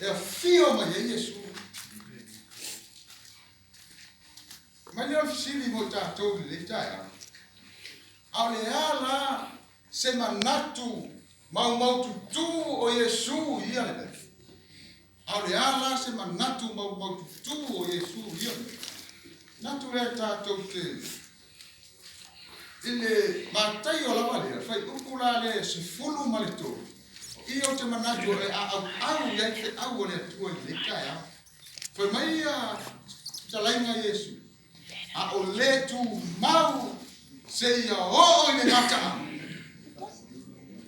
e fio ma Yesu. Ma le ofisili mo tātou le taia. Au le ala se manatu mau tu o Yesu ia le. Au le ala se manatu mau tu o Yesu ia le. Natu le tātou te. Ile matai o lava le, fai ukula le se fulu ma le tō. I o te manatu e au ia te au le atua le taia. Fai mai a talainga Yesu. A o le tu mau se ia o i le ngata.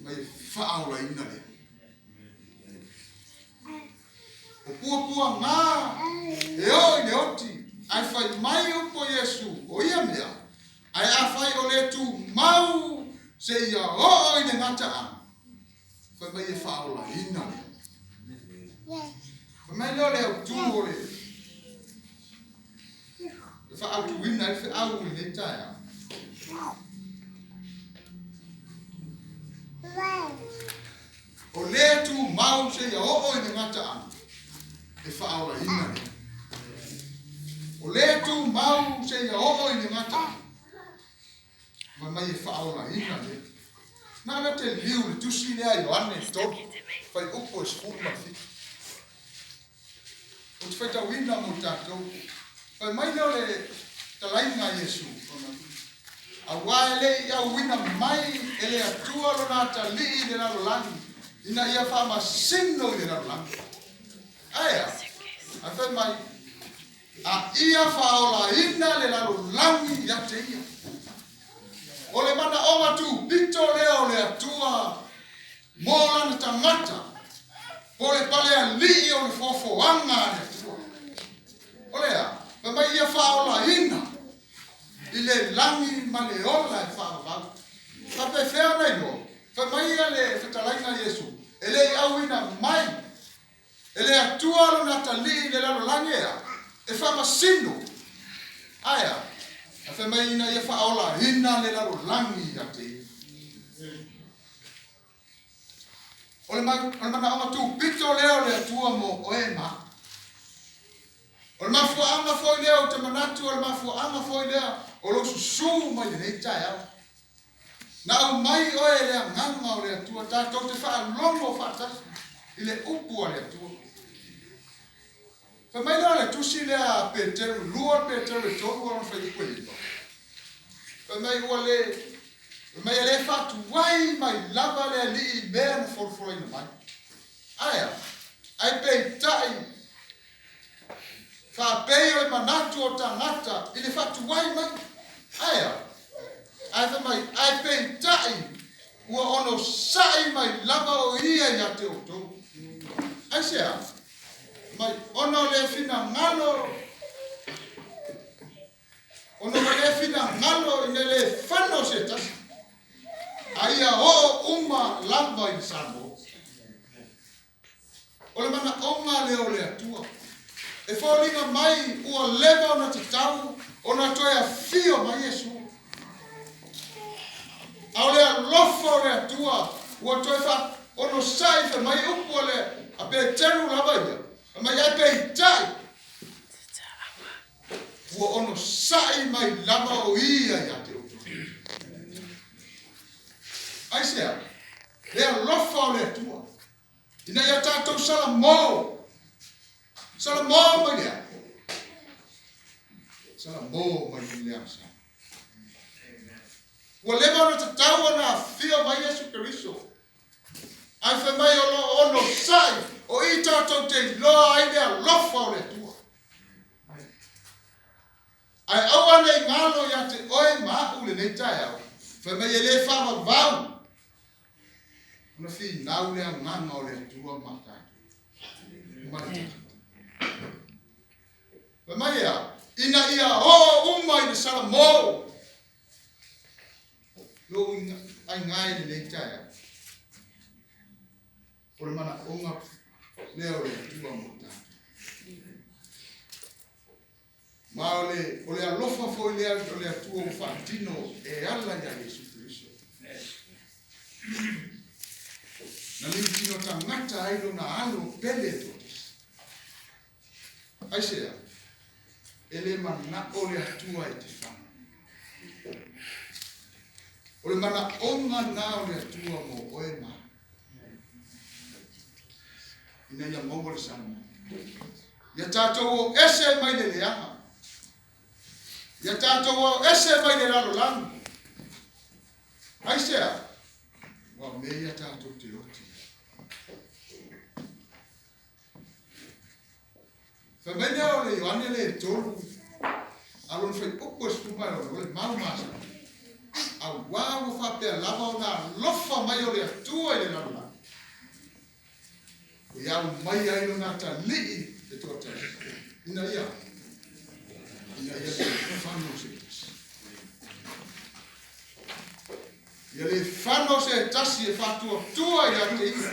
Mai whaau la ina le. O pua ngā e o i le oti. Ai whai mai upo Yesu o ia mea. Ai a whai o le tu mau se ia o i le ngata. Whai mai e whaau la ina le. Whai mai leo le au tu o le. Fa au tu wina e au i le taia. O le tu mau se ia o i le ngata ana. E fa au la ina le. O le tu mau se ia o i le ngata ana. Ma mai e fa au la ina le. Nā na te liu le tusi lea Ioane tō. Fai upo e skulu ma fi. O te whaita wina mo tātou. Pai mai leo le talainga Yesu. A wae le ia wina mai e le atua lo nā ta li le raro langi. Ina ia whama sino i le raro langi. Aia, a whai mai, a ia whaola ina le raro langi ia te ia. O le mana oma tu, pito leo le atua, mō lana tangata, po le pale a li o le fofo anga le atua. O lea, mai ia whaola ina. I le langi ma le ola e whaola. Ka pe whea nei no. Ka mai ia le whetalainga Yesu. E le au ina mai. E le atua lo na tali le lalo langi ea. E whama sino. Aia. A whe mai ina ia whaola ina le lalo langi a te. O le mana oma tu pito leo le atua mo oe ma. O le mafua anga foi lea o te manatu, o le mafua anga foi lea o lo susu mai le nei tae au. Na au mai oe lea nganga o lea tua tātou te wha longo whatasi i le upu o lea tua. Wha mai lea le tusi lea Peteru, lua Peteru e tōku o whai ukwe lipa. Wha mai ua le, mai le whatu wai mai lava lea li i mea na forfora ina mai. Aia, ai pei tai fa peo e manatu o tangata i le whatu wai mai. Aia. Ai fa mai, ai pei tai ua ono sai mai lava o ia i ate o tō. Ai sea. Mai ono le fina ngalo. Ono le fina ngalo i le whano se tasi. Aia o uma lava i sabo. O le mana onga leo le atua. E whaolinga mai ua lewa o na te tau o na toe a fio mai Yesu. Au lea lofa o lea tua ua toe wha ono sai wha mai upu o lea a pe teru lava ia. A mai ai pe tai. Ua ono sai mai lava o ia ia te upu. Ai sea, lea lofa o lea tua. Ina ia tātou sala mō. Sala mō mai lea. Sala mō mai lea sa. Ua lewa ona te tau ana fia mai Yesu Keriso. Ai wha mai ono sai o i tātou te loa ai lea lofa o lea tua. Ai aua nei ngalo ia te oe maa ule nei tai au. Wha mai e le whawa vau. Ona fi nau lea nganga o lea tua matai. Matai. Wha mai ea, ina ia o umai le sala mō. Lo ai ngai le nei tai au. O le mana onga leo lea tua matai. Ma o le alofa foi lea o le atua o whaatino e ala ia Yesu Keriso. Na liu tino tangata ailo na alo pele totis. Aisea. Ele mana ole atua e te whana. Ole mana onga na ole atua mo oe ma. Ina ia mongole sana. Ia tātou ese mai le leanga. Ia tātou ese mai le lalo langu. Aisea. Wa mea tātou te oti. Whamene o le Ioane le tolu. Alon whai upo spuma o le mau masa. A wawo whapea lava o na lofa mai o le atua i le lalo langu. Ia mai ai no nga ta lii e toa ta. Ina ia. Ina ia te whano se tasi. Ia le whano se tasi e whatua tua i ate ina.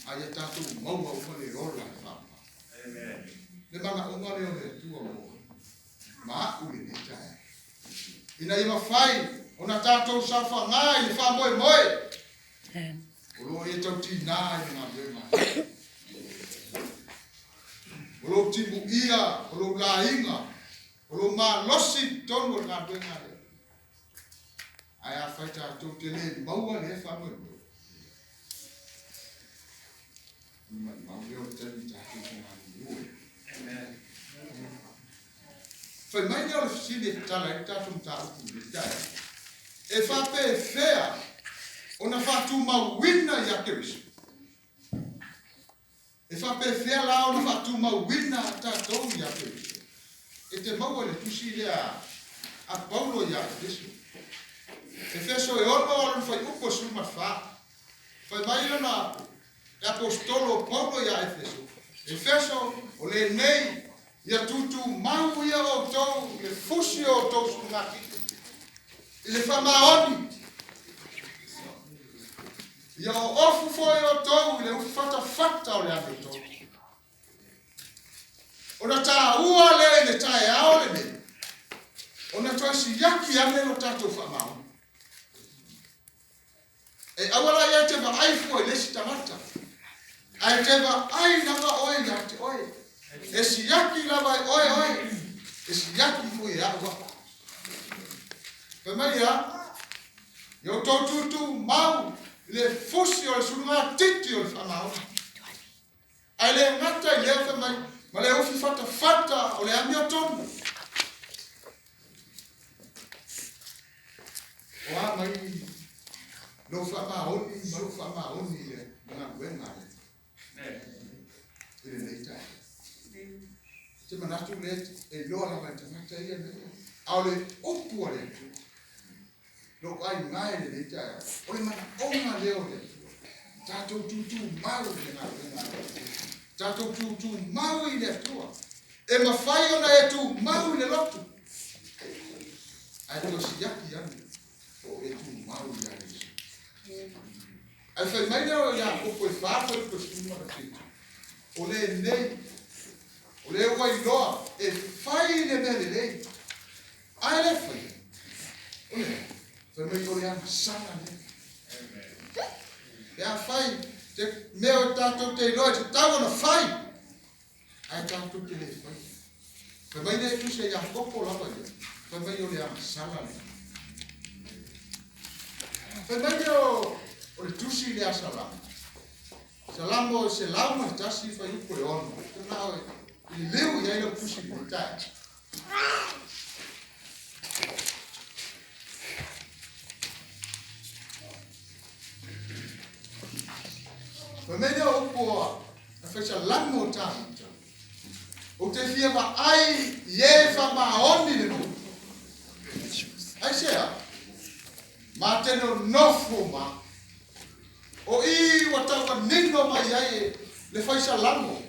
Ai e tātou maua uma le rola e whapa. Le mana unga leo le tua mo. Ma uli ne tae. Ina ia mawhai. Ona tātou safa ngai e whamoe moe. Olo e tau ti nā i ngā wema. Olo timu ia, olo la inga, olo ma losi tono ngā wema. Ai a whai tātou te le maua le whamoe moe. Maua o tani tātou te ngā moe. Whai mai nea o le fisili e tala i tātou mta uku le tae. E whape e whea. Ona whatu mawina i ake risu. E whape whea la ona whatu mawina tātou i ake risu. E te maua le tusi lea a Paulo i ake risu. E wheso e ono alun whai upo suma wha. Whai mai ona e apostolo Paulo i ake risu. E wheso o le nei i a tutu mau ia o tau, le fusi o tau sungaki. I le whamaoni. Ia o ofu foi o tau, i le whata o le ave tau. Ona tā ua le tae ao le ne. Ona toi si yaki ane o tātou whamao. E awala ia te wa aifu e lesi tamata. Ai te wa ai nanga oe ia te oe. E si yaki lava e oe. E si yaki fui e awa. Pemaia, yo tau tutu mau, le fusi o le surunga titi o le whamao. Ai le ngata i leo whamai, ma le ufi fata o le ami o tonu. O a mai, lo whamaoni, ma lo whamaoni le, ngā kuenga le. Ile leitai. Te manatu le, e loa la mai tamata ia le. Au le upu o le. Lo ai ngai le tae. O le mana onga leo le. Tātou tutu mau le ngā wenga. Tātou tutu mau i le atua. E mawhai ona e tu mau i le lotu. Ai tō si yaki anu. O e tu mau i le aresu. Ai whai mai nao ia opo e whāwhai ko suma na tita. O le nei. O le wai loa. E whai le mele lei. Ai le whai. O le. Whai mai o le ana sana le. E a whai, te meo tātou te iloa, te tau na whai. Ai tātou te le whai. Whai mai le tuse ia koko lapa ia. Whai mai o le ana sana le. Whai mai o le tusi le a salama. Salamo se lauma tasi whai upo le ono. Te nao i leu ia ilo tusi le tae. Pemene o poa, na fecha lango tāmita. O te fia wa ai, ie wha maoni le no. Ai sea, ma teno nofo ma. O i watau ka nino mai ai le fecha lango.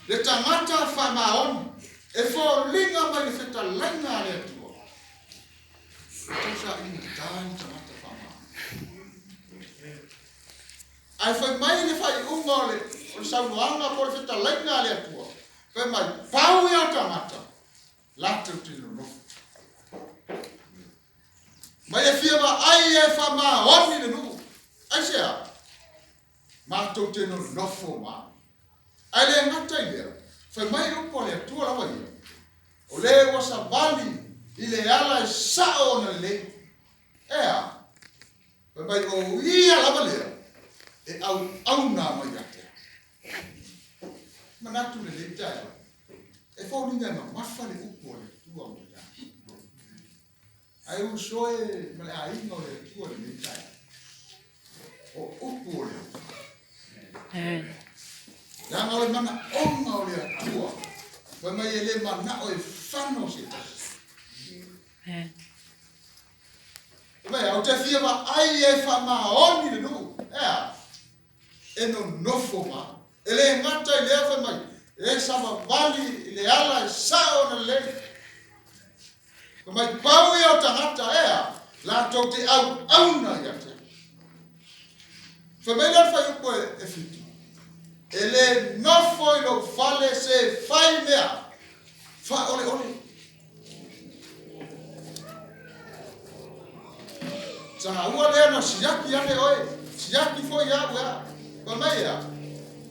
Le tangata wha maoni, e fo linga mai le feta langa le atua. Tausa ina tāi tangata wha maoni. Ai whai mai le whai unga o le saunoanga ko le whita lainga le atua. Whai mai pau ia tangata. Lata o tino nofo. Mai e fia wa ai e wha maa oni le nuku. Ai sea. Mātou tino nofo maa. Ai le ngata i lea. Fai mai upo le tua lawa ia. O le wasa vali i le ala e sao na le. Ea. Fai mai o ia lawa lea. E au na mai ate. Manatu le le tae. E fau ninga na mafa le upo le tua o le tae. Ai usoe male a inga o le tua le tae. O upo le. Yang oleh mana oleh tua, bagaimana ele mana oleh fano sih. Baik, aku cakap apa ayah fama oni dulu, eno nofo ma, ele ngata ele fama, sama bali ele ala sao na le, bagaimana bau ya tangata la tote au na ya te. Familiar fa yupo efiti. Ele nofo ilo fale se fai mea. Fa ole. Sa ua le no siaki ane oe. Siaki fo ya wea. Pamea.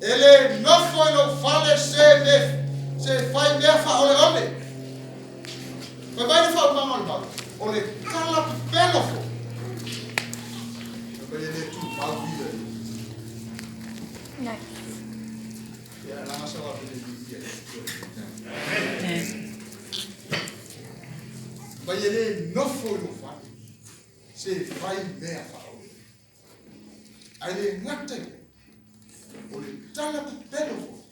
Ele nofo ilo fale se fai mea fa ole. Pamea fa umama le bau. Ole kala pelo fo. Pamea le tu bau via. Nice. Mas ele não foi no fato. Você vai ver a faula. Aí ele não tem. Ele está lá no pelo.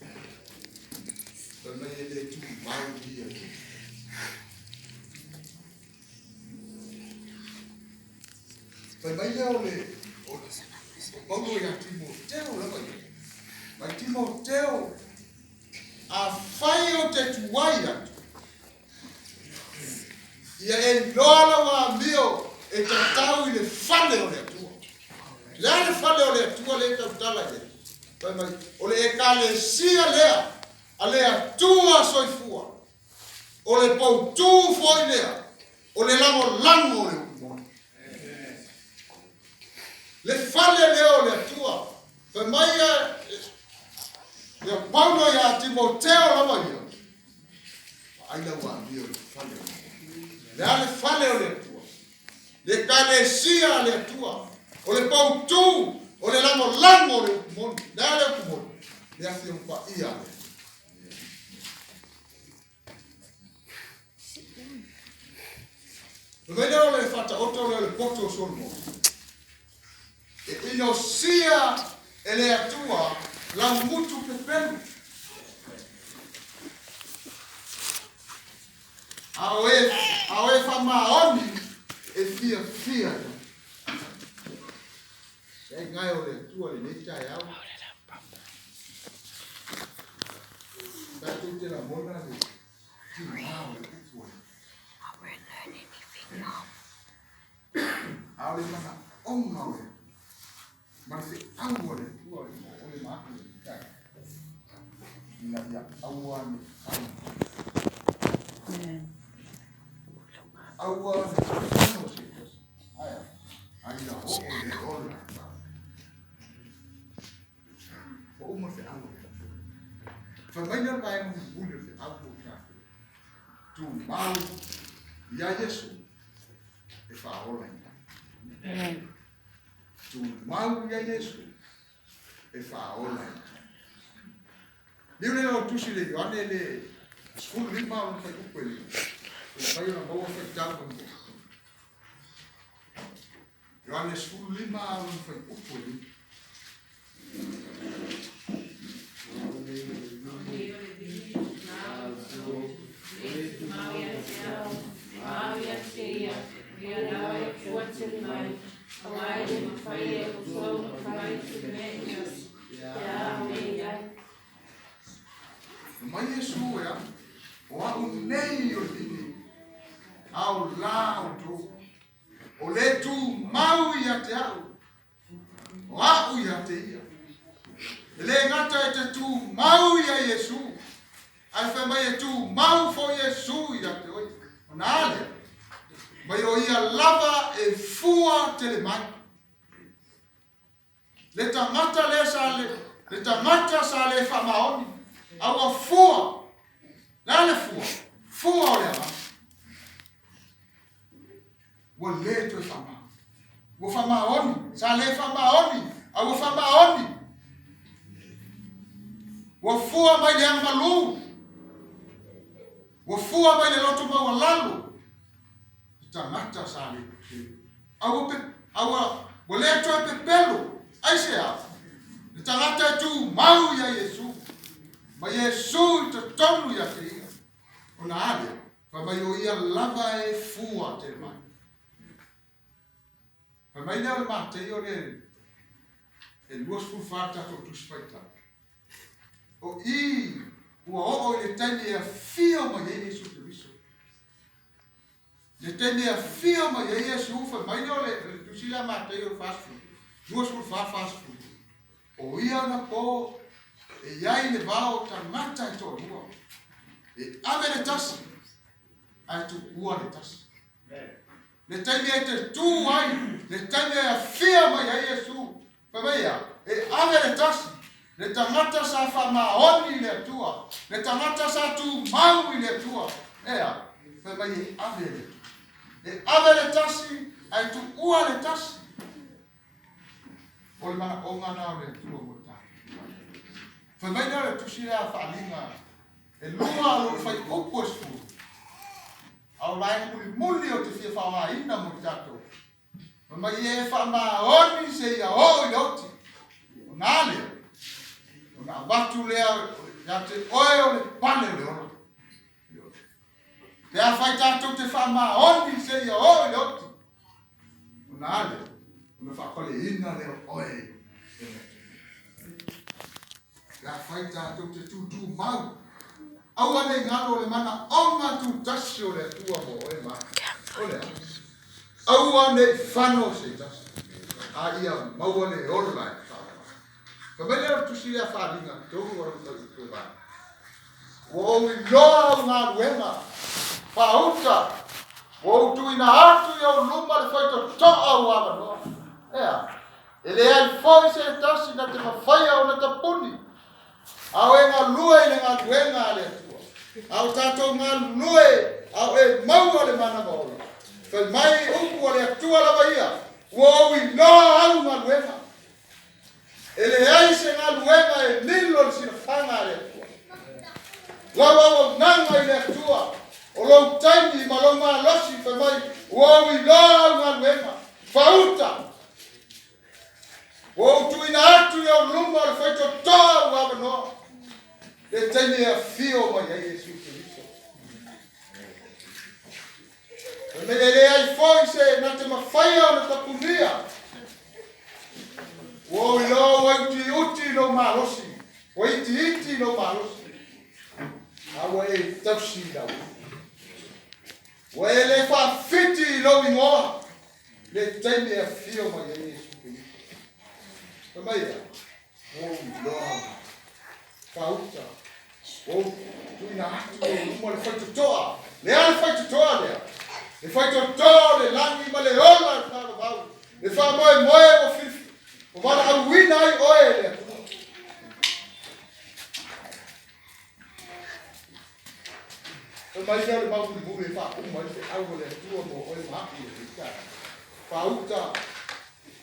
Mas ele tu vai dia. Mas ele Paulo e Timoteo lá vai. Mas Timoteo a faio te tuaia. Ia e lola wa mio e tatau ile fale o le tua. La le fale o le tua le tatala e. Mas o le kale sia lea. Alea tua soifua. O le pou tu foi lea. O le lango le umon. Le fale leo le tua. Mas ya Paulo ya Timoteo lama yo. Aina wa mio fale. Le fale o le tua. Le kalesia le tua. O le pau tu. O le lango le mon. Le kumon. Le afi un pa ia. Vele o le fata oto le poto solmo. E ino sia ele atua la mutu pepelu. Awe fama oni e fia. E ngai o le tua le neta ya. Da tutte la mona le. Awe mana ongawe. Masih awal oleh makhluk kan. Ina ya awal. Awal ayah oleh. Oh masih awal. Familiar kayak mengulir di awal kan. Tu mau ya Yesus. Eva oleh. Tu mau ya Yesu e fa ola. Ni le tu si le ane le school ni ma on fa ku le. E fa yo na bo fa ta ko. Yo ane school ni ma on fa ku le. Mas Yesu ya, wa unei o dini, au lauto, o le tu mau ya te au, wa u ya te ia. Le ngata e te tu mau ya Yesu, ai fa mai tu mau fo Yesu ya te oi, onale. Mai o ia lava e fua telemai. Le tangata sa le fa maoni. Awa fua La le fua. Fua o le ama. Wa le to fama. Wa fama oni. Sa le fama oni. A wa fama oni. Wa fua mai le amalu. Wa fua mai le loto ma wa lalu. Tangata sa le. Awa wa le to pe pelo. Ai se a. Tangata tu mau ya Yesu. Ma Yesu te tonu ya te. Ona ale. Fa mai o ia lava e fua te mai. Fa mai le ma te o le. E luas fu fata to tu spaita. O i ua o le tani e fio ma Yesu te viso. Le tani e fio ma Yesu fa mai le tu sila ma te o fast food. Luas fu fast food. O ia na po e iai le vao tangata e tō rua. E ave le tasi, ai tu ua le tasi. Le taimi e te tū ai, le taimi e a fia mai a Yesu. Pamea, e ave le tasi, le tangata sa wha maoni le tua, le tangata sa tū mau i le tua. Ea, pamea e ave le. E ave le tasi, ai tu ua le tasi. O le mana o ngana o le tua mo. Whamaina le tusira whaalinga e lunga alo whai opos fu. Au lai muli o te whia whawa ina mo tato. Mai e whama oni se ia o i oti. O ngā lea. O ngā watu lea ya te oe o le pane le ora. Te a whai tato te whama oni se ia o i oti. O ngā lea. O na whakole ina lea oe. La faita to te tu mau. Au ane ngalo le mana onga tu tasi o le tua mo e ma. Ole. Au ane fano se tasi. A ia mau ane orla. Ka mele tu si a faringa to o to ba. O mi loa nga wema. Pauta. O tu ina atu yo luma le faito to au ava no. Ea. Ele ai foi se tasi na te mawhaia o na tapuni. Au e ngā lue i le ngā luenga le tua. Au tātou ngā lue, au e maua le mana mauri. Whai mai upu le atua lava ia. Ua i noa au ngā luenga. E le ai se ngā luenga e nilo le sina whanga le atua. Lau au nganga i le atua. O lau taimi ma lau ngā losi whai mai. Ua i noa au ngā luenga. Whauta. Ua tu ina atu i au luma le whaito toa ua noa. Le taimi e fio mai a Yesu Cristo. E me le ai foi se na te mawhaia o na tapunia. O i lo wa uti no malosi. O iti no malosi. Awa e tausi lau. O e le wha fiti lo ingoa. Le taimi e fio mai a Yesu Cristo. Tamaia. O i lo Pauta. O tu ina atu o le fai toa. Le ale fai toa le. Le fai toa le langi ma le ola fa va. Le fa moe o fifi. O va a wina ai oe le. O mai le mau di bule fa o mai se au le tua mo o ma ki le ka. Pauta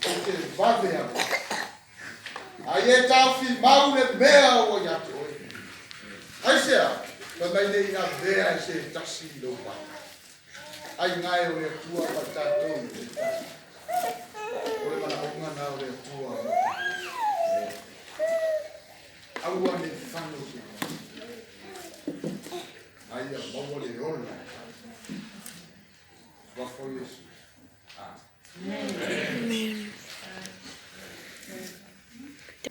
o te vade a. Ai e tau fi mau le mea o ia te oe. Ai sea, pa mai nei a vea ai se tasi lo pa. Ai ngai o le tua pa tātou i te tasi. O le mana honga na o le tua. Aua ne whanu si. Ai a maua le ona.